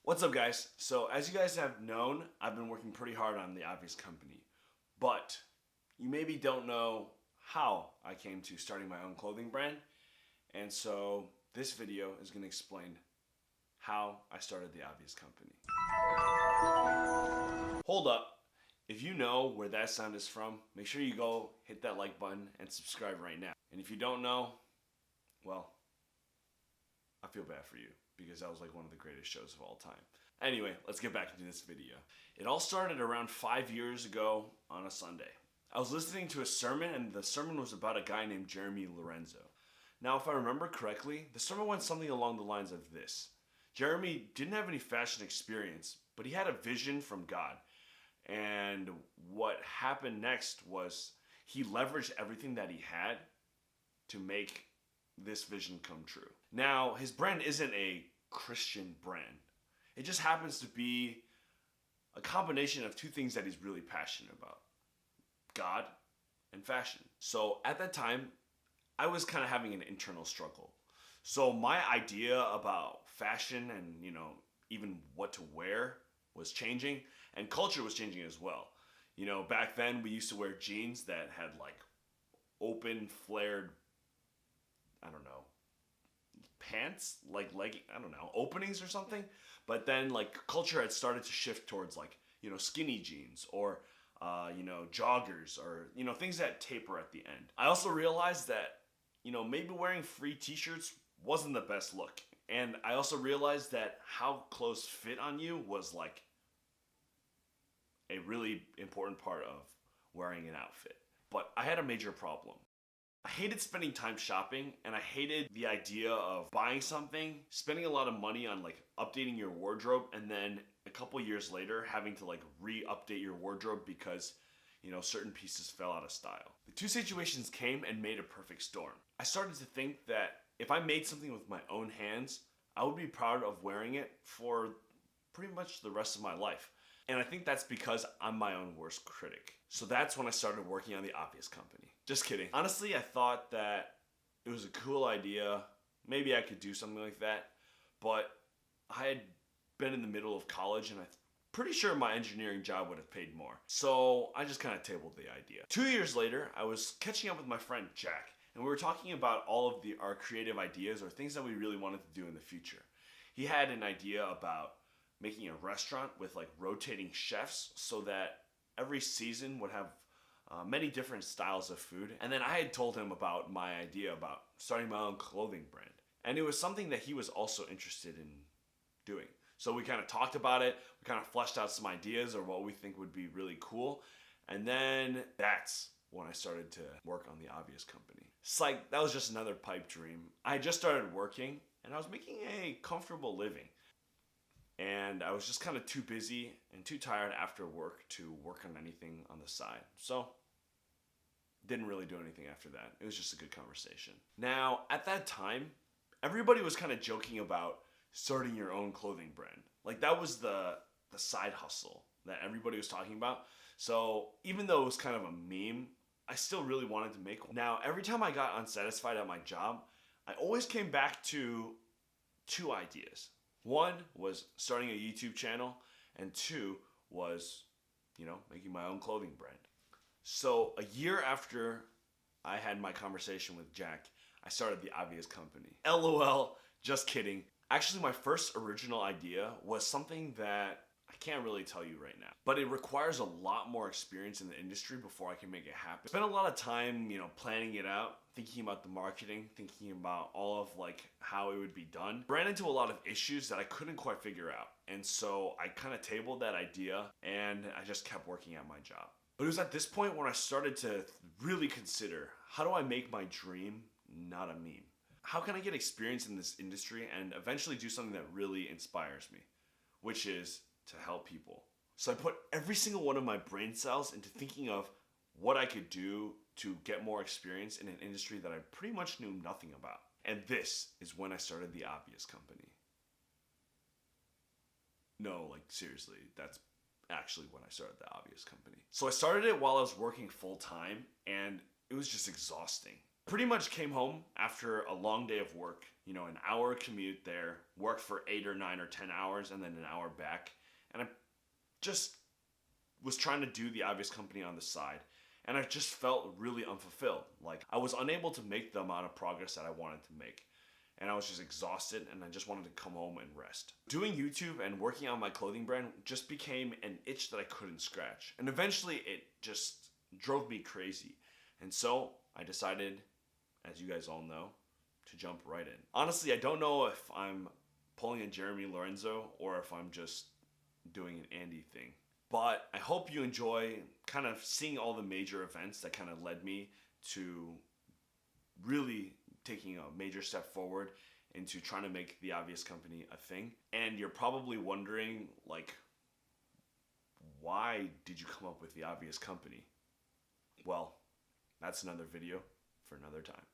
What's up, guys? So as you guys have known, I've been working pretty hard on The Obvious Company, but you maybe don't know how I came to starting my own clothing brand, and so this video is going to explain how I started The Obvious Company. Hold up. If you know where that sound is from, make sure you go hit that like button and subscribe right now. And if you don't know, well, I feel bad for you, because that was like one of the greatest shows of all time. Anyway, let's get back into this video. It all started around 5 years ago on a Sunday. I was listening to a sermon, and the sermon was about a guy named Jeremy Lorenzo. Now, if I remember correctly, the sermon went something along the lines of this. Jeremy didn't have any fashion experience, but he had a vision from God. And what happened next was he leveraged everything that he had to make this vision come true. Now, his brand isn't a Christian brand. It just happens to be a combination of two things that he's really passionate about: God and fashion. So at that time, I was kind of having an internal struggle. So my idea about fashion and, even what to wear was changing, and culture was changing as well. Back then we used to wear jeans that had like open, flared, pants, openings or something. But then culture had started to shift towards skinny jeans or joggers or things that taper at the end. I also realized that maybe wearing free t-shirts wasn't the best look. And I also realized that how clothes fit on you was like a really important part of wearing an outfit. But I had a major problem. I hated spending time shopping, and I hated the idea of buying something, spending a lot of money on updating your wardrobe, and then a couple years later having to re-update your wardrobe because certain pieces fell out of style. The two situations came and made a perfect storm. I started to think that if I made something with my own hands, I would be proud of wearing it for pretty much the rest of my life. And I think that's because I'm my own worst critic. So that's when I started working on The Obvious Company. Just kidding. Honestly, I thought that it was a cool idea. Maybe I could do something like that. But I had been in the middle of college, and I'm pretty sure my engineering job would have paid more. So I just kind of tabled the idea. 2 years later, I was catching up with my friend Jack, and we were talking about all of our creative ideas or things that we really wanted to do in the future. He had an idea about making a restaurant with rotating chefs so that every season would have many different styles of food. And then I had told him about my idea about starting my own clothing brand. And it was something that he was also interested in doing. So we kind of talked about it. We kind of fleshed out some ideas or what we think would be really cool. And then that's when I started to work on The Obvious Company. It's that was just another pipe dream. I had just started working, and I was making a comfortable living. And I was just kind of too busy and too tired after work to work on anything on the side. So, didn't really do anything after that. It was just a good conversation. Now, at that time, everybody was kind of joking about starting your own clothing brand. That was the side hustle that everybody was talking about. So, even though it was kind of a meme, I still really wanted to make one. Now, every time I got unsatisfied at my job, I always came back to two ideas. One was starting a YouTube channel, and two was, making my own clothing brand. So a year after I had my conversation with Jack, I started The Obvious Company. LOL, just kidding. Actually, my first original idea was something that I can't really tell you right now, but it requires a lot more experience in the industry before I can make it happen. Spent a lot of time, planning it out, thinking about the marketing, thinking about all of how it would be done. Ran into a lot of issues that I couldn't quite figure out. And so I kind of tabled that idea, and I just kept working at my job. But it was at this point when I started to really consider, how do I make my dream not a meme? How can I get experience in this industry and eventually do something that really inspires me, which is to help people. So I put every single one of my brain cells into thinking of what I could do to get more experience in an industry that I pretty much knew nothing about. And this is when I started The Obvious Company. No, seriously, that's actually when I started The Obvious Company. So I started it while I was working full time, and it was just exhausting. Pretty much came home after a long day of work, you know, an hour commute there, worked for 8 or 9 or 10 hours, and then an hour back. And I just was trying to do the obvious company on the side. And I just felt really unfulfilled. Like I was unable to make the amount of progress that I wanted to make. And I was just exhausted and I just wanted to come home and rest. Doing YouTube and working on my clothing brand just became an itch that I couldn't scratch. And eventually it just drove me crazy. And so I decided, as you guys all know, to jump right in. Honestly, I don't know if I'm pulling a Jeremy Lorenzo or if I'm just doing an Andy thing. But I hope you enjoy kind of seeing all the major events that kind of led me to really taking a major step forward into trying to make the obvious company a thing. And you're probably wondering, like, why did you come up with the obvious company? Well, that's another video for another time.